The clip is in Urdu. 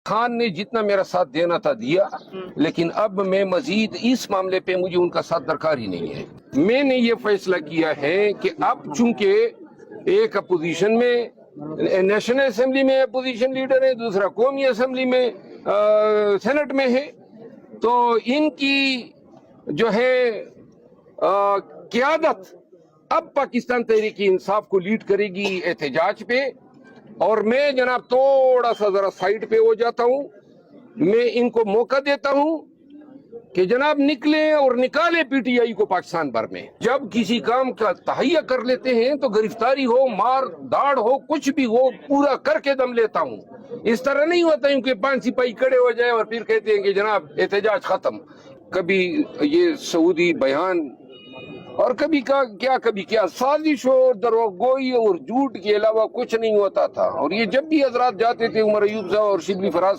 خان نے جتنا میرا ساتھ دینا تھا دیا، لیکن اب میں مزید اس معاملے پہ مجھے ان کا ساتھ درکار ہی نہیں ہے۔ میں نے یہ فیصلہ کیا ہے کہ اب چونکہ ایک اپوزیشن میں نیشنل اسمبلی میں اپوزیشن لیڈر ہے، دوسرا قومی اسمبلی میں سینٹ میں ہے، تو ان کی جو ہے قیادت اب پاکستان تحریک انصاف کو لیڈ کرے گی احتجاج پہ، اور میں جناب تھوڑا سا ذرا سائڈ پہ ہو جاتا ہوں۔ میں ان کو موقع دیتا ہوں کہ جناب نکلیں اور نکالیں پی ٹی آئی کو پاکستان بھر میں۔ جب کسی کام کا تہیہ کر لیتے ہیں تو گرفتاری ہو، مار داڑ ہو، کچھ بھی ہو، پورا کر کے دم لیتا ہوں۔ اس طرح نہیں ہوتا ہوں کہ 5 سپاہی کھڑے ہو جائیں اور پھر کہتے ہیں کہ جناب احتجاج ختم۔ کبھی یہ سعودی بیان اور کبھی کیا سازش اور دروغگوئی اور جھوٹ کے علاوہ کچھ نہیں ہوتا تھا۔ اور یہ جب بھی حضرات جاتے تھے، عمر ایوب صاحب اور شبلی فراز